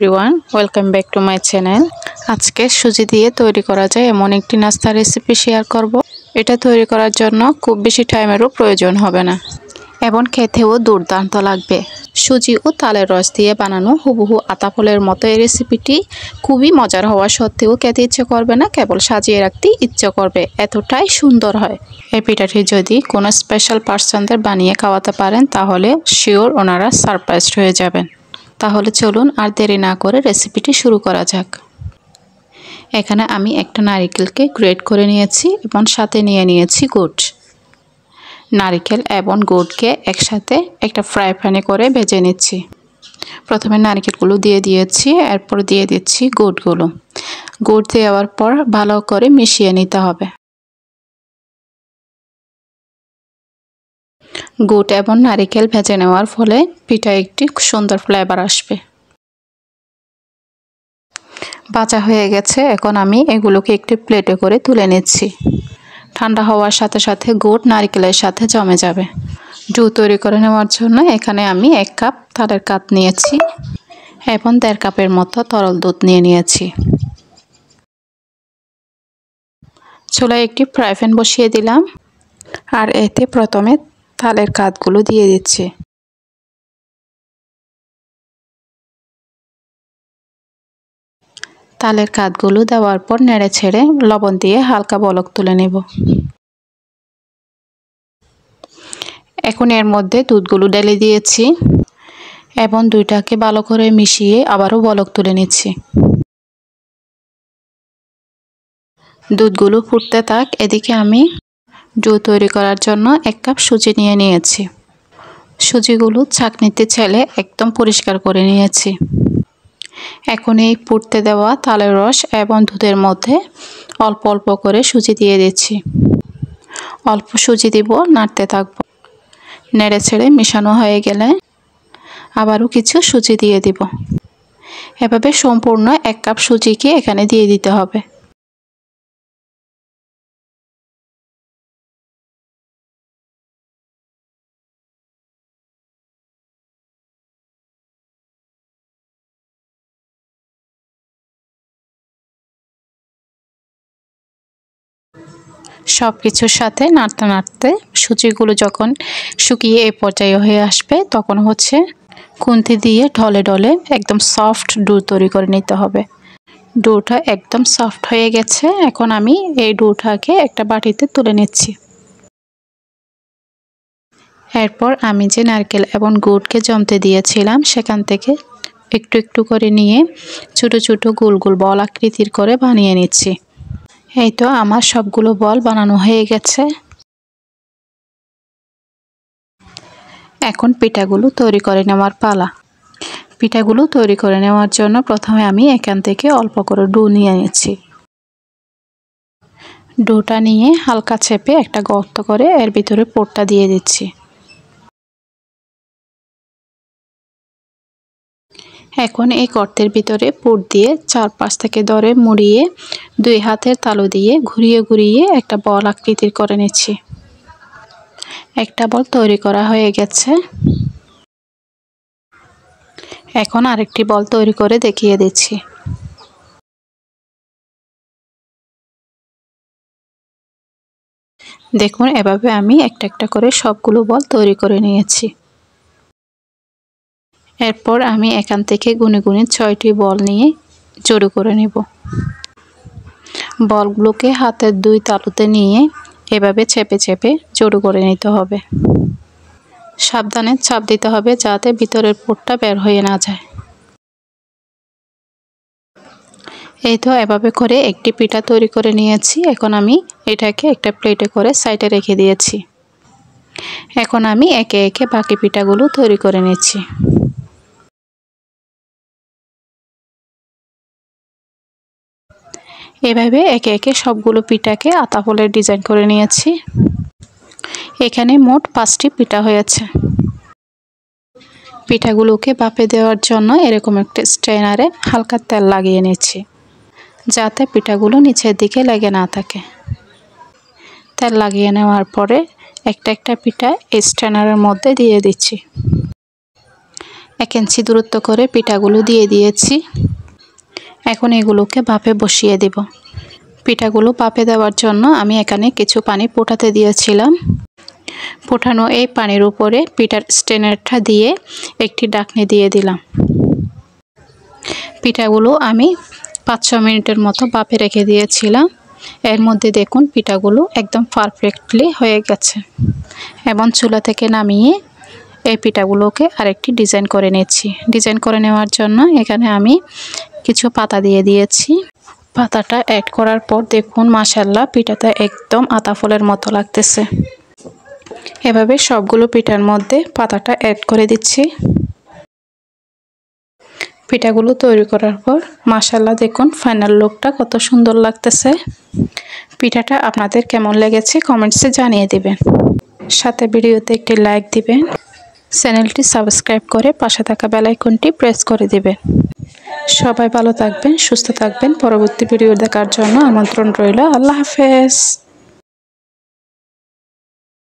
Everyone welcome back to my channel. আজকে সুজি দিয়ে তৈরি করা যায় এমন একটি নাস্তা রেসিপি শেয়ার করব। এটা তৈরি করার জন্য খুব বেশি টাইমেরও প্রয়োজন হবে না এবং খেতেও দুর্দান্ত লাগবে। সুজি ও তালের রস দিয়ে বানানো হুবহু আতা ফলের মতো এই রেসিপিটি খুবই মজার হওয়া সত্ত্বেও খেতে ইচ্ছে করবে না, কেবল সাজিয়ে রাখতে ইচ্ছে করবে, এতটাই সুন্দর হয়। এই পিঠাটি যদি কোনো স্পেশাল পার্সনদের বানিয়ে খাওয়াতে পারেন তাহলে শিওর ওনারা সারপ্রাইজড হয়ে যাবেন। তাহলে চলুন আর দেরি না করে রেসিপিটি শুরু করা যাক। এখানে আমি একটা নারকেলকে গ্রেট করে নিয়েছি এবং সাথে নিয়ে নিয়েছি গুড়। নারকেল এবং গুড়কে একসাথে একটা ফ্রাই প্যানে করে ভেজে নিচ্ছি। প্রথমে নারকেলগুলো দিয়ে দিয়েছি, এরপর দিয়ে দিচ্ছি গুড়গুলো। গুড় দেওয়ার পর ভালো করে মিশিয়ে নিতে হবে। গুড় এবং নারকেল ভেজে নেওয়ার ফলে পিঠায় একটি সুন্দর ফ্লেভার আসবে। ভাজা হয়ে গেছে, এখন আমি এগুলোকে একটি প্লেটে করে তুলে নিচ্ছি। ঠান্ডা হওয়ার সাথে সাথে গুড় নারকেলের সাথে জমে যাবে। ডো তৈরি করে নেওয়ার জন্য এখানে আমি 1 কাপ তালের কাপ নিয়েছি এবং 1.5 কাপের মতো তরল দুধ নিয়ে নিয়েছি। চুলায় একটি ফ্রাই প্যান বসিয়ে দিলাম আর এতে প্রথমে তালের কাঠগুলো দিয়ে দিচ্ছি। তালের কাঠগুলো দেওয়ার পর নেড়ে ছেড়ে লবণ দিয়ে হালকা বলক তুলে নেব। এখন এর মধ্যে দুধগুলো ঢেলে দিয়েছি এবং দুইটাকে ভালো করে মিশিয়ে আবারও বলক তুলে নিচ্ছি। দুধগুলো ফুটতে থাক, এদিকে আমি ডো তৈরি করার জন্য 1 কাপ সুজি নিয়ে নিয়েছি। সুজিগুলো ছাঁকনিতে ছেলে একদম পরিষ্কার করে নিয়েছি। এখন এই ফুটতে দেওয়া তালের রস এবং দুধের মধ্যে অল্প অল্প করে সুজি দিয়ে দিচ্ছি। অল্প সুজি দিব, নাড়তে থাকবো। নেড়ে ছেড়ে মেশানো হয়ে গেলে আবারও কিছু সুজি দিয়ে দিব। এভাবে সম্পূর্ণ 1 কাপ সুজিকে এখানে দিয়ে দিতে হবে। সব কিছুর সাথে নাড়তে নাড়তে সুজিগুলো যখন শুকিয়ে এই পর্যায়ে হয়ে আসবে তখন খুন্তি দিয়ে ঢলে ঢলে একদম সফট ডো তৈরি করে নিতে হবে। ডোটা একদম সফট হয়ে গেছে, এখন আমি এই ডোটাকে একটা বাটিতে তুলে নিচ্ছি। এরপর আমি যে নারকেল এবং গুড়কে জমতে দিয়েছিলাম সেখান থেকে একটু একটু করে নিয়ে ছোট ছোট গোল গোল বল আকৃতির করে বানিয়ে নিচ্ছি। এই তো আমার সবগুলো বল বানানো হয়ে গেছে। এখন পিঠাগুলো তৈরি করে নেওয়ার পালা। পিঠাগুলো তৈরি করে নেওয়ার জন্য প্রথমে আমি এখান থেকে অল্প করে ডো নিয়ে নিচ্ছি। ডোটা নিয়ে হালকা চেপে একটা গর্ত করে এর ভিতরে পুরটা দিয়ে দিচ্ছি। এখন এই গর্তের ভিতরে পুর দিয়ে চারপাশ থেকে ধরে মুড়িয়ে 2 হাতের তালু দিয়ে ঘুরিয়ে ঘুরিয়ে একটা বল আকৃতির করে নিচ্ছি। একটা বল তৈরি করা হয়ে গেছে। এখন আরেকটি বল তৈরি করে দেখিয়ে দিচ্ছি। দেখুন, এভাবে আমি একটা একটা করে সবগুলো বল তৈরি করে নিয়েছি। এরপর আমি এখান থেকে গুনে গুনে 6টি বল নিয়ে জড়ো করে নেব। বলগুলোকে হাতের 2 তালুতে নিয়ে এভাবে চেপে চেপে জড়ো করে নিতে হবে। সাবধানে চাপ দিতে হবে যাতে ভিতরের পুরটা বের হয়ে না যায়। এই তো এভাবে করে একটি পিঠা তৈরি করে নিয়েছি। এখন আমি এটাকে একটা প্লেটে করে সাইডে রেখে দিয়েছি। এখন আমি একে একে বাকি পিঠাগুলো তৈরি করে নিচ্ছি। এভাবে একে একে সবগুলো পিঠাকে আতা ফলের ডিজাইন করে নিয়েছি। এখানে মোট 5টি পিঠা হয়েছে। পিঠাগুলোকে ভাপে দেওয়ার জন্য এরকম একটা স্ট্রেনারে হালকা তেল লাগিয়ে নিচ্ছি যাতে পিঠাগুলো নিচের দিকে লেগে না থাকে। তেল লাগিয়ে নেওয়ার পরে একটা একটা পিঠা এই স্ট্রেনারের মধ্যে দিয়ে দিচ্ছি। 1 ইঞ্চি দূরত্ব করে পিঠাগুলো দিয়ে দিয়েছি। এখন এগুলোকে ভাপে বসিয়ে দেব। পিঠাগুলো ভাপে দেওয়ার জন্য আমি এখানে কিছু পানি ফোটাতে দিয়েছিলাম। ফোটানো এই পানির উপরে পিঠার স্ট্যান্ডটা দিয়ে একটি ঢাকনি দিয়ে দিলাম। পিঠাগুলো আমি 5-6 মিনিটের মতো ভাপে রেখে দিয়েছিলাম। এর মধ্যে দেখুন পিঠাগুলো একদম পারফেক্টলি হয়ে গেছে। এবং চুলা থেকে নামিয়ে এই পিঠাগুলোকে আরেকটি ডিজাইন করে নিয়েছি। ডিজাইন করে নেওয়ার জন্য এখানে আমি কিছু পাতা দিয়ে দিয়েছি। পাতাটা অ্যাড করার পর দেখুন মাশাআল্লাহ পিঠাটা একদম আতা ফলের মতো লাগতেছে। এভাবে সবগুলো পিঠার মধ্যে পাতাটা অ্যাড করে দিচ্ছি। পিঠাগুলো তৈরি করার পর মাশাআল্লাহ দেখুন ফাইনাল লুকটা কত সুন্দর লাগতেছে। পিঠাটা আপনাদের কেমন লেগেছে কমেন্টসে জানিয়ে দিবেন। সাথে ভিডিওতে একটি লাইক দিবেন। চ্যানেলটি সাবস্ক্রাইব করে পাশে থাকা বেল আইকনটি প্রেস করে দিবেন। সবাই ভালো থাকবেন, সুস্থ থাকবেন। পরবর্তী ভিডিও দেখার জন্য আমন্ত্রণ রইল। আল্লাহ হাফেজ।